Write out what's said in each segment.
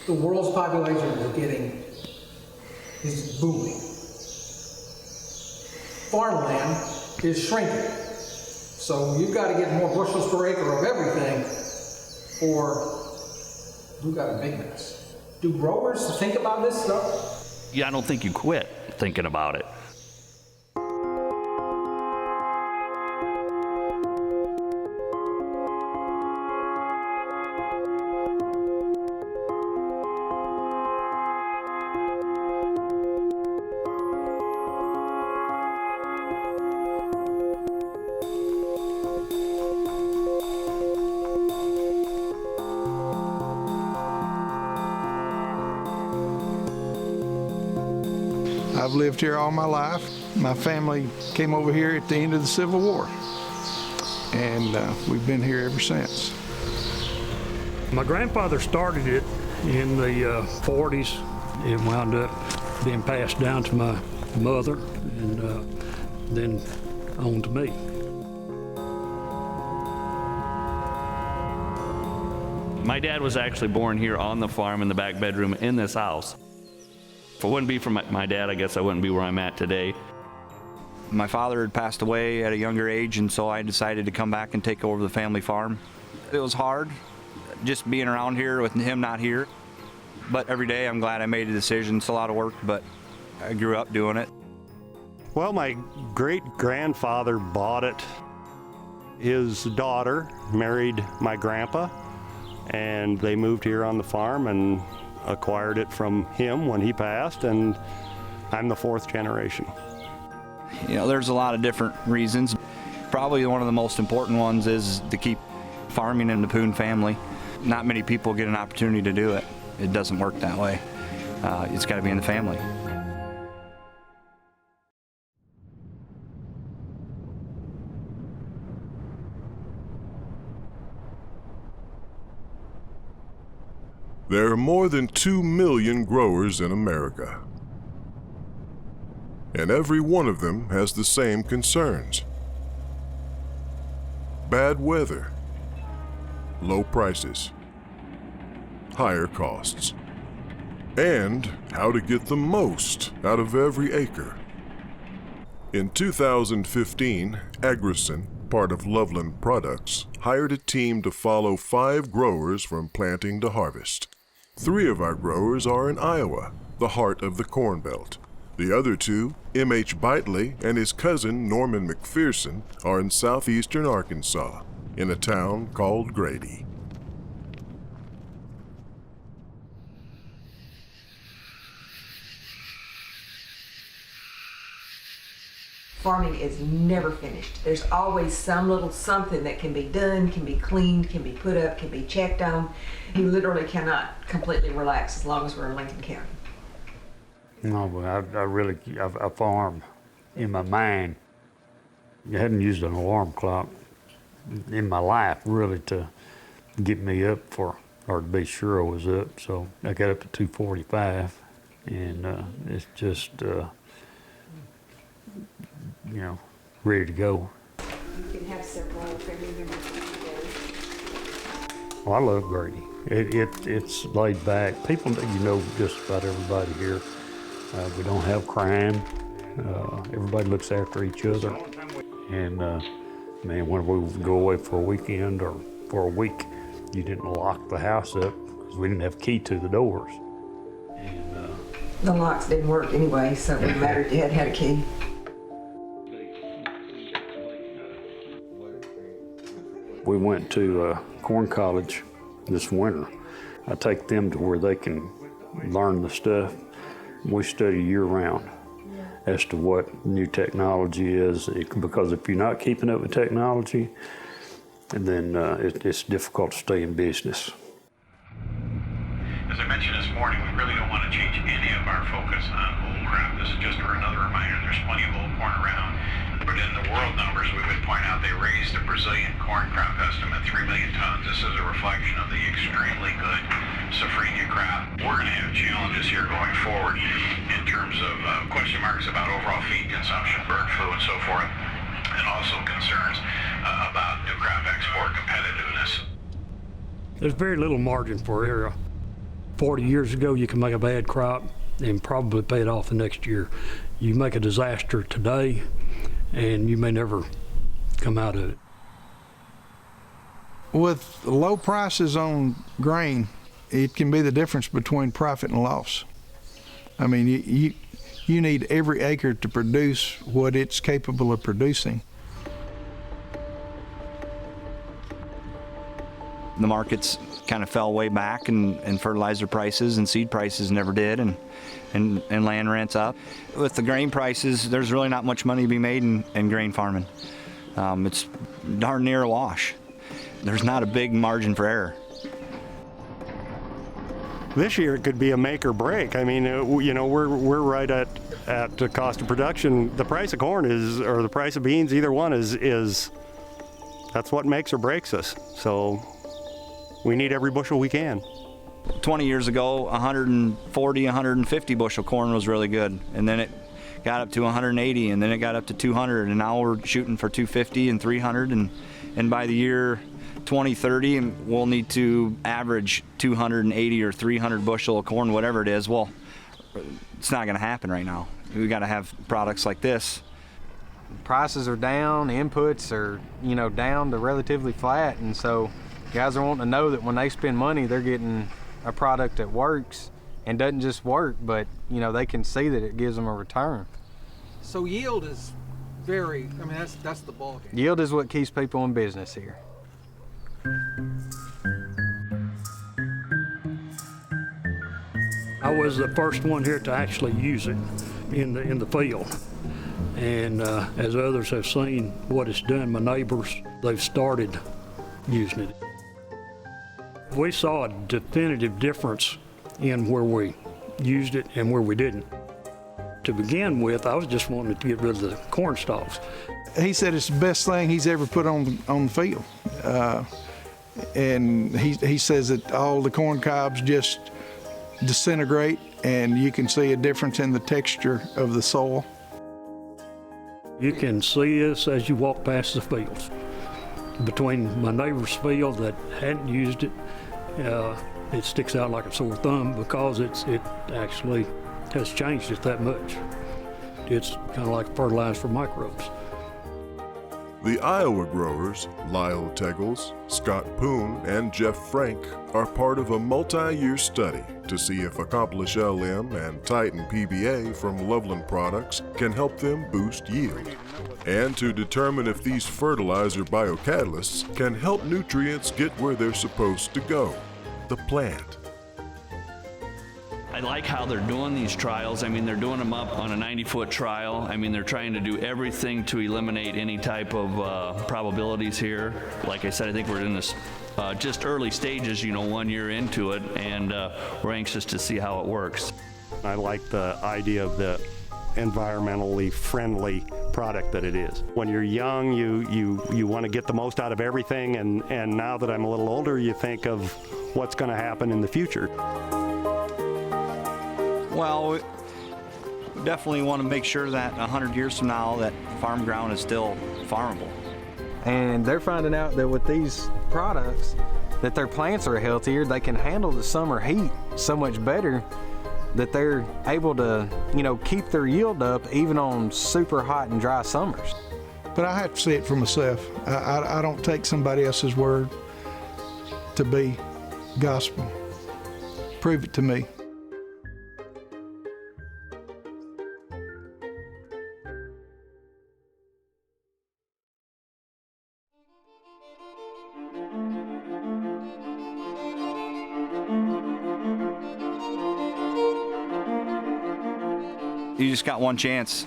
The world's population is booming. Farmland is shrinking. So you've got to get more bushels per acre of everything, or you've got a big mess. Do growers think about this stuff? Yeah, I don't think you quit thinking about it. I've lived here all my life. My family came over here at the end of the Civil War, and we've been here ever since. My grandfather started it in the 40s. It wound up being passed down to my mother and then on to me. My dad was actually born here on the farm in the back bedroom in this house. If it wouldn't be for my dad, I guess I wouldn't be where I'm at today. My father had passed away at a younger age, and so I decided to come back and take over the family farm. It was hard, just being around here with him not here. But every day I'm glad I made a decision. It's a lot of work, but I grew up doing it. Well, my great-grandfather bought it. His daughter married my grandpa, and they moved here on the farm and acquired it from him when he passed, and I'm the fourth generation. You know, there's a lot of different reasons. Probably one of the most important ones is to keep farming in the Poon family. Not many people get an opportunity to do it. It doesn't work that way. It's got to be in the family. There are more than 2 million growers in America, and every one of them has the same concerns. Bad weather, low prices, higher costs, and how to get the most out of every acre. In 2015, Agrison, part of Loveland Products, hired a team to follow 5 growers from planting to harvest. 3 of our growers are in Iowa, the heart of the Corn Belt. The other 2, M.H. Bitely and his cousin Norman McPherson, are in southeastern Arkansas, in a town called Grady. Farming is never finished. There's always some little something that can be done, can be cleaned, can be put up, can be checked on. You literally cannot completely relax as long as we're in Lincoln County. No, but I farm in my mind. I hadn't used an alarm clock in my life really to get me up or to be sure I was up. So I got up to 2:45, and it's just, you know, ready to go. You can have several family members together. Well, I love Grady. It's laid back. People, you know, just about everybody here. We don't have crime. Everybody looks after each other. And man, when we would go away for a weekend or for a week, you didn't lock the house up because we didn't have a key to the doors. And the locks didn't work anyway, so it didn't matter if you had a key. We went to Corn College this winter. I take them to where they can learn the stuff. We study year-round as to what new technology is, because if you're not keeping up with technology, then it's difficult to stay in business. As I mentioned this morning, we really don't want to change any of our focus on old crop. This is just another reminder there's plenty of old corn around. But in the world numbers, we would point out they raised the Brazilian corn crop estimate 3 million tons. This is a reflection of the extremely good safrinha crop. We're going to have challenges here going forward in terms of question marks about overall feed consumption, bird flu, and so forth, and also concerns about new crop export competitiveness. There's very little margin for error. 40 years ago, you can make a bad crop and probably pay it off the next year. You make a disaster today, and you may never come out of it. With low prices on grain, it can be the difference between profit and loss. I mean, you need every acre to produce what it's capable of producing. The markets kind of fell way back, and fertilizer prices and seed prices never did, and land rents up. With the grain prices, there's really not much money to be made in grain farming. It's darn near a wash. There's not a big margin for error. This year it could be a make or break. I mean, you know, we're right at the cost of production. The price of corn is, or the price of beans, either one is that's what makes or breaks us. So we need every bushel we can. 20 years ago, 140, 150 bushel corn was really good, and then it got up to 180, and then it got up to 200, and now we're shooting for 250 and 300, and by the year 2030, we'll need to average 280 or 300 bushel of corn, whatever it is. Well, it's not going to happen right now. We got to have products like this. Prices are down, inputs are, you know, down to relatively flat, and so guys are wanting to know that when they spend money, they're getting a product that works and doesn't just work, but you know, they can see that it gives them a return. So yield is very, I mean, that's the ballgame. Yield is what keeps people in business here. I was the first one here to actually use it in the field. And as others have seen what it's done, my neighbors, they've started using it. We saw a definitive difference in where we used it and where we didn't. To begin with, I was just wanting to get rid of the corn stalks. He said it's the best thing he's ever put on the field. And he says that all the corn cobs just disintegrate, and you can see a difference in the texture of the soil. You can see this as you walk past the fields. Between my neighbor's field that hadn't used it, it sticks out like a sore thumb because it actually has changed it that much. It's kind of like fertilizer for microbes. The Iowa growers, Lyle Teggles, Scott Poon, and Jeff Frank, are part of a multi-year study to see if Accomplish LM and Titan PBA from Loveland Products can help them boost yield, and to determine if these fertilizer biocatalysts can help nutrients get where they're supposed to go, the plant. I like how they're doing these trials. I mean, they're doing them up on a 90-foot trial. I mean, they're trying to do everything to eliminate any type of probabilities here. Like I said, I think we're in this just early stages, you know, 1 year into it, and we're anxious to see how it works. I like the idea of the environmentally friendly product that it is. When you're young, you want to get the most out of everything, and now that I'm a little older, you think of what's going to happen in the future. Well, we definitely want to make sure that 100 years from now that farm ground is still farmable. And they're finding out that with these products, that their plants are healthier, they can handle the summer heat so much better that they're able to, you know, keep their yield up even on super hot and dry summers. But I have to see it for myself. I don't take somebody else's word to be gospel. Prove it to me. You just got one chance.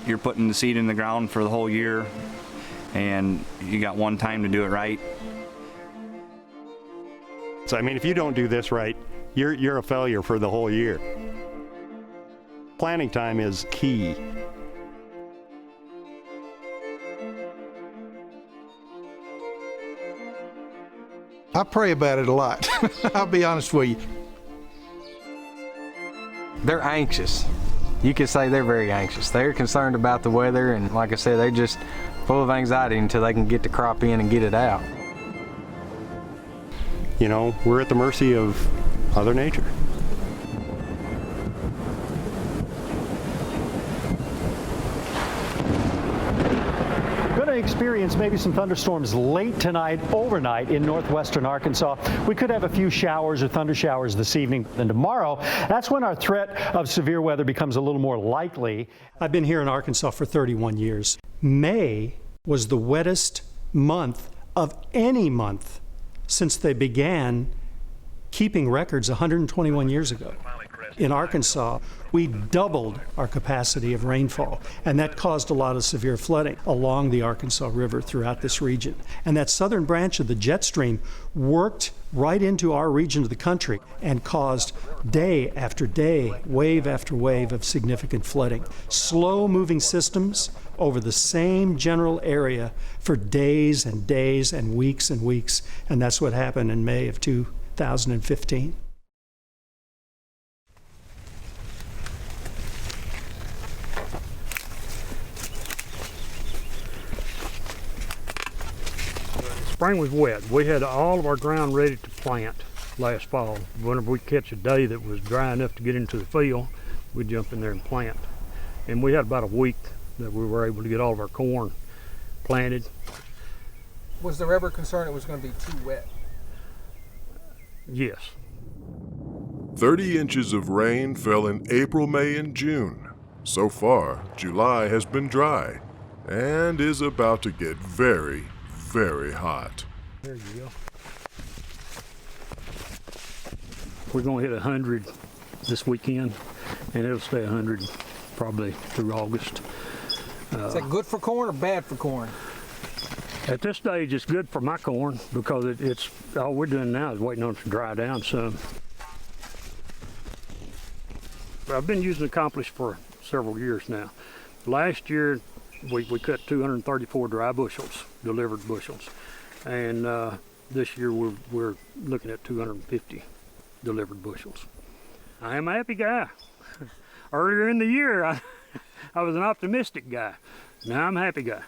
You're putting the seed in the ground for the whole year, and you got one time to do it right. So, I mean, if you don't do this right, you're a failure for the whole year. Planting time is key. I pray about it a lot. I'll be honest with you. They're anxious. You could say they're very anxious. They're concerned about the weather, and like I said, they're just full of anxiety until they can get the crop in and get it out. You know, we're at the mercy of Mother Nature. Going to experience maybe some thunderstorms late tonight, overnight in northwestern Arkansas. We could have a few showers or thunder showers this evening. And tomorrow, that's when our threat of severe weather becomes a little more likely. I've been here in Arkansas for 31 years. May was the wettest month of any month since they began keeping records 121 years ago. In Arkansas, we doubled our capacity of rainfall, and that caused a lot of severe flooding along the Arkansas River throughout this region. And that southern branch of the jet stream worked right into our region of the country and caused day after day, wave after wave of significant flooding. Slow-moving systems over the same general area for days and days and weeks, and that's what happened in May of 2015. Spring was wet. We had all of our ground ready to plant last fall. Whenever we catch a day that was dry enough to get into the field, we'd jump in there and plant. And we had about a week that we were able to get all of our corn planted. Was there ever concern it was going to be too wet? Yes. 30 inches of rain fell in April, May, and June. So far, July has been dry and is about to get very, very hot. There you go. We're going to hit 100 this weekend, and it'll stay 100 probably through August. Is that good for corn or bad for corn? At this stage, it's good for my corn because it's all we're doing now is waiting on it to dry down some. I've been using Accomplish for several years now. Last year, we cut 234 dry bushels, delivered bushels, and this year we're looking at 250 delivered bushels. I am a happy guy. Earlier in the year, I was an optimistic guy. Now I'm a happy guy.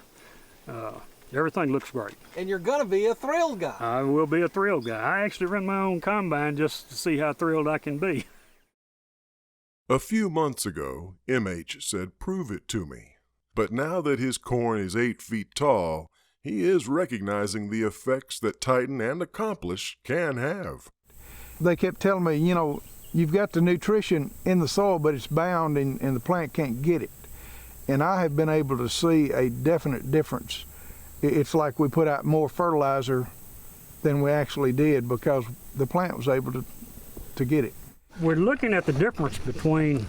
Everything looks great. And you're gonna be a thrilled guy. I will be a thrilled guy. I actually run my own combine just to see how thrilled I can be. A few months ago, MH said, "Prove it to me." But now that his corn is 8 feet tall, he is recognizing the effects that Titan and Accomplish can have. They kept telling me, you know, you've got the nutrition in the soil, but it's bound and the plant can't get it. And I have been able to see a definite difference. It's like we put out more fertilizer than we actually did because the plant was able to get it. We're looking at the difference between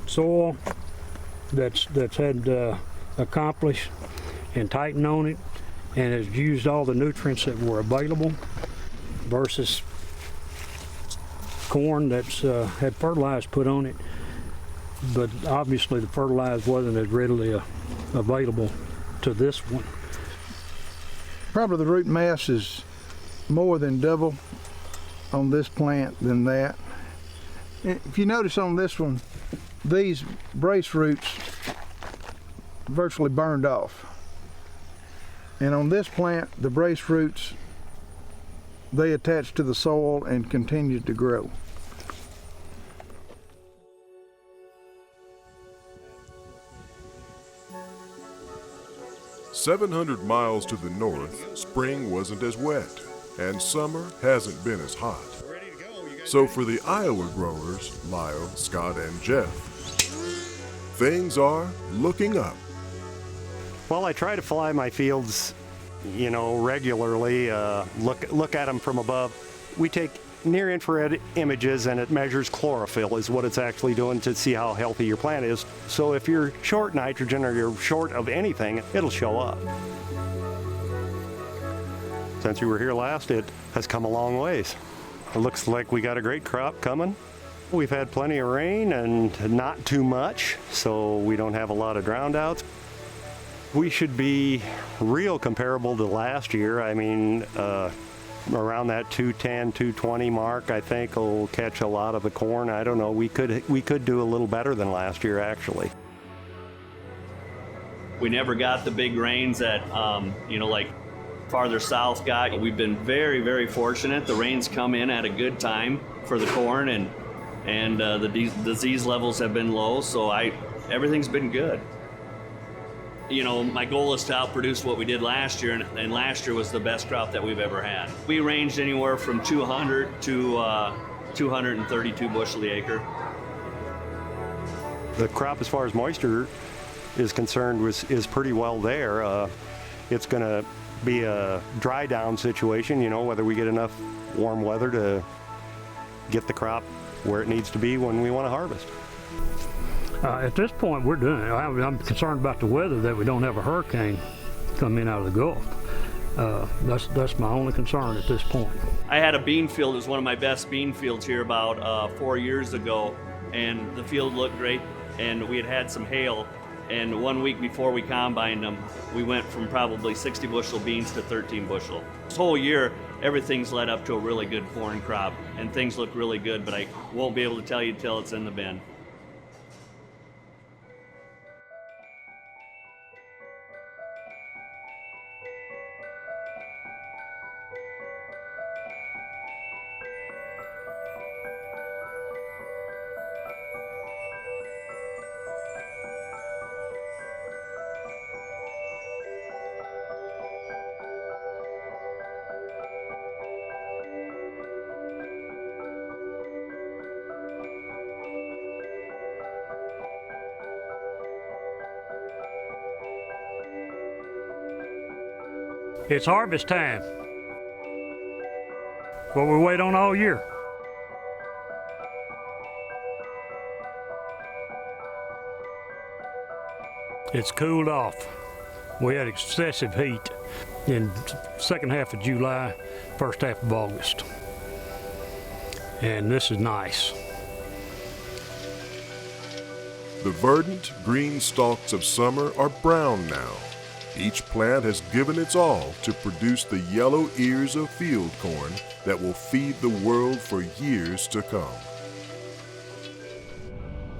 soil that's had Accomplish and Titan on it and has used all the nutrients that were available versus corn that's had fertilizer put on it, but obviously the fertilizer wasn't as readily available to this one. Probably the root mass is more than double on this plant than that. If you notice on this one, these brace roots virtually burned off. And on this plant, the brace roots, they attach to the soil and continue to grow. "700 miles to the north, spring wasn't as wet, and summer hasn't been as hot. So for the Iowa growers, Lyle, Scott, and Jeff, things are looking up." Well, I try to fly my fields, you know, regularly, look at them from above. We take near-infrared images and it measures chlorophyll is what it's actually doing to see how healthy your plant is. So if you're short nitrogen or you're short of anything, it'll show up. Since you were here last, it has come a long ways. It looks like we got a great crop coming. We've had plenty of rain and not too much, so we don't have a lot of drowned outs. We should be real comparable to last year. I mean, around that 210, 220 mark, I think will catch a lot of the corn. I don't know, we could do a little better than last year, actually. We never got the big rains that, you know, like farther south got. We've been very, very fortunate. The rains come in at a good time for the corn, and the disease levels have been low, so everything's been good. You know, my goal is to outproduce what we did last year, and last year was the best crop that we've ever had. We ranged anywhere from 200 to 232 bushel the acre. The crop, as far as moisture is concerned, is pretty well there. It's going to be a dry down situation, you know, whether we get enough warm weather to get the crop where it needs to be when we want to harvest. At this point, we're doing it. I'm concerned about the weather, that we don't have a hurricane come in out of the Gulf. That's my only concern at this point. I had a bean field. It was one of my best bean fields here about 4 years ago, and the field looked great, and we had some hail, and 1 week before we combined them, we went from probably 60 bushel beans to 13 bushel. This whole year, everything's led up to a really good corn crop, and things look really good, but I won't be able to tell you till it's in the bin. It's harvest time. What we wait on all year. It's cooled off. We had excessive heat in second half of July, first half of August. And this is nice. The verdant green stalks of summer are brown now. Each plant has given its all to produce the yellow ears of field corn that will feed the world for years to come.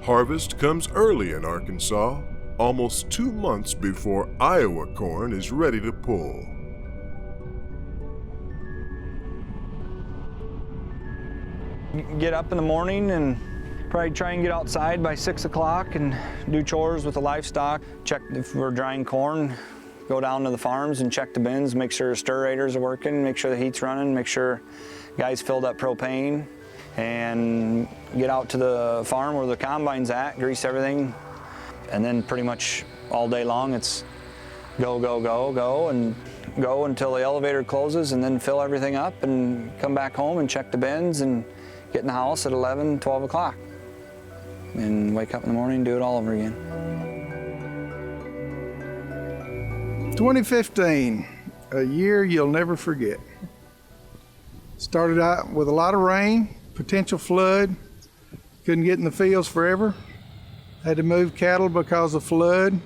Harvest comes early in Arkansas, almost 2 months before Iowa corn is ready to pull. Get up in the morning and probably try and get outside by 6 o'clock and do chores with the livestock. Check if we're drying corn. Go down to the farms and check the bins, make sure the stirrators are working, make sure the heat's running, make sure guys filled up propane, and get out to the farm where the combine's at, grease everything, and then pretty much all day long it's go, go, go, go, and go until the elevator closes, and then fill everything up and come back home and check the bins and get in the house at 11, 12 o'clock, and wake up in the morning and do it all over again. 2015, a year you'll never forget. Started out with a lot of rain, potential flood, couldn't get in the fields forever, had to move cattle because of flood,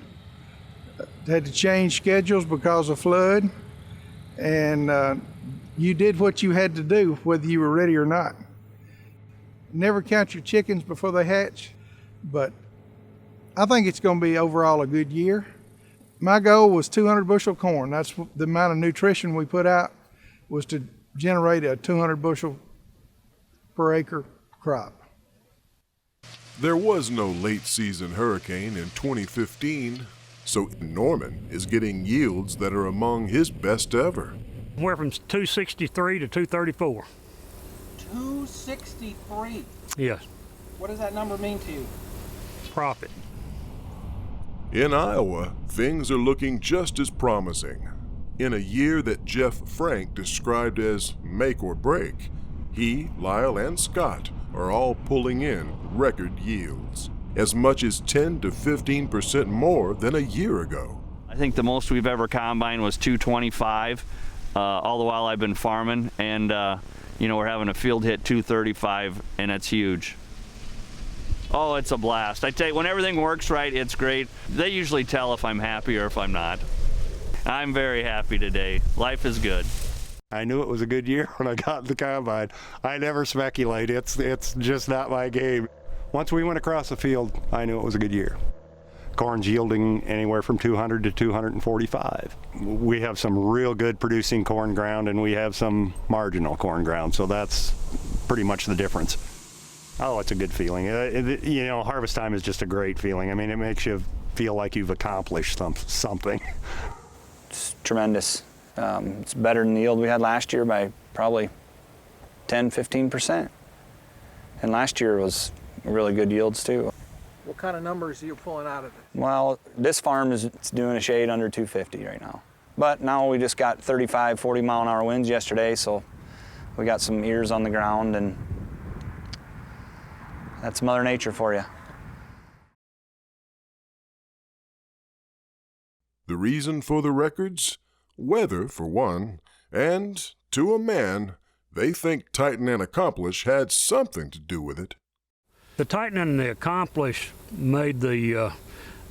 had to change schedules because of flood, and you did what you had to do whether you were ready or not. Never count your chickens before they hatch, but I think it's going to be overall a good year. My goal was 200 bushel corn. That's the amount of nutrition we put out, was to generate a 200 bushel per acre crop. There was no late season hurricane in 2015, so Norman is getting yields that are among his best ever. We're from 263 to 234. 263. Yes, What does that number mean to you? profit. In Iowa, things are looking just as promising. In a year that Jeff Frank described as make or break, he, Lyle, and Scott are all pulling in record yields, as much as 10 to 15% more than a year ago. I think the most we've ever combined was 225, all the while I've been farming, and you know, we're having a field hit 235, and it's huge. Oh, it's a blast. I tell you, when everything works right, it's great. They usually tell if I'm happy or if I'm not. I'm very happy today. Life is good. I knew it was a good year when I got in the combine. I never speculate. It's just not my game. Once we went across the field, I knew it was a good year. corn's yielding anywhere from 200 to 245. We have some real good producing corn ground, and we have some marginal corn ground, so that's pretty much the difference. Oh, it's a good feeling. You know, harvest time is just a great feeling. I mean, it makes you feel like you've accomplished something. It's tremendous. It's better than the yield we had last year by probably 10-15%. And last year was really good yields too. What kind of numbers are you pulling out of it? Well, this farm is doing a shade under 250 right now. But now we just got 35, 40 mile an hour winds yesterday, so we got some ears on the ground, and that's Mother Nature for you. The reason for the records? Weather, for one, and, to a man, they think Titan and Accomplish had something to do with it. The Titan and the Accomplish made the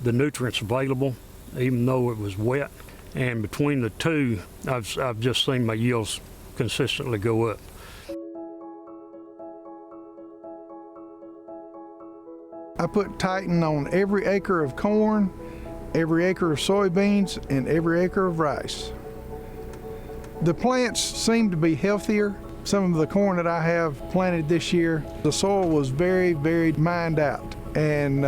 nutrients available, even though it was wet. And between the two, I've just seen my yields consistently go up. I put Titan on every acre of corn, every acre of soybeans, and every acre of rice. The plants seem to be healthier. Some of the corn that I have planted this year, the soil was very, very mined out. And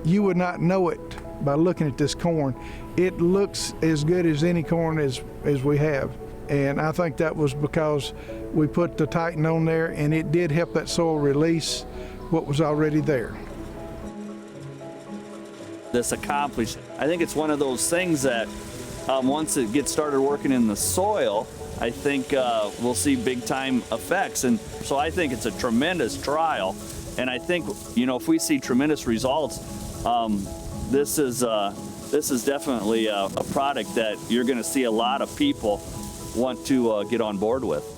you would not know it by looking at this corn. It looks as good as any corn as we have. And I think that was because we put the Titan on there, and it did help that soil release what was already there. This Accomplish, I think it's one of those things that once it gets started working in the soil, I think we'll see big time effects. And so I think it's a tremendous trial. And I think, you know, if we see tremendous results, this is definitely a product that you're going to see a lot of people want to get on board with.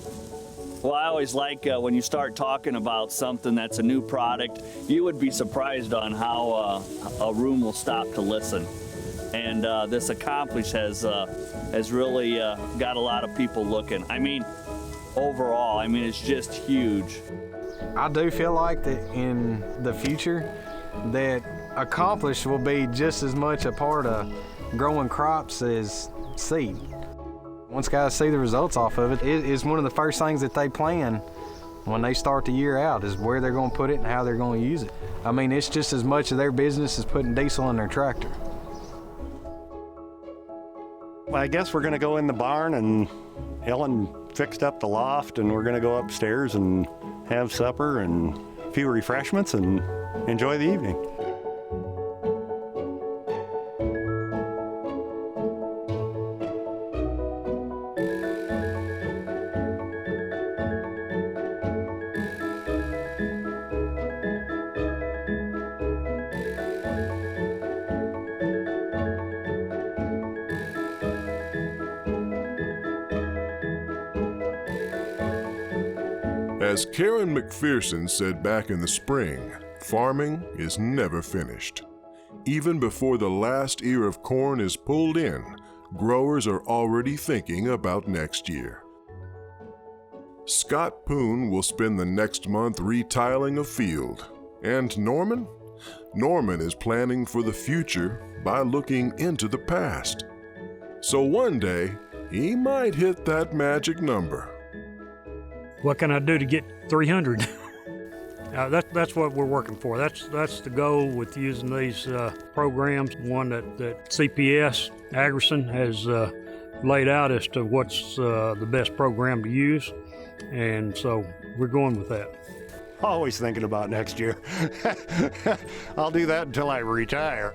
Well, I always like when you start talking about something that's a new product, you would be surprised on how a room will stop to listen. And this Accomplish has really got a lot of people looking. I mean, overall, I mean, it's just huge. I do feel like that in the future that Accomplish will be just as much a part of growing crops as seed. Once guys see the results off of it, it is one of the first things that they plan when they start the year out is where they're going to put it and how they're going to use it. I mean, it's just as much of their business as putting diesel in their tractor. I guess we're going to go in the barn, and Ellen fixed up the loft, and we're going to go upstairs and have supper and a few refreshments and enjoy the evening. As Karen McPherson said back in the spring, farming is never finished. Even before the last ear of corn is pulled in, growers are already thinking about next year. Scott Poon will spend the next month retiling a field. And Norman? Norman is planning for the future by looking into the past. So one day, he might hit that magic number. What can I do to get 300? That's what we're working for. That's the goal with using these programs. One that CPS Agrison has laid out as to what's the best program to use, and so we're going with that. Always thinking about next year. I'll do that until I retire.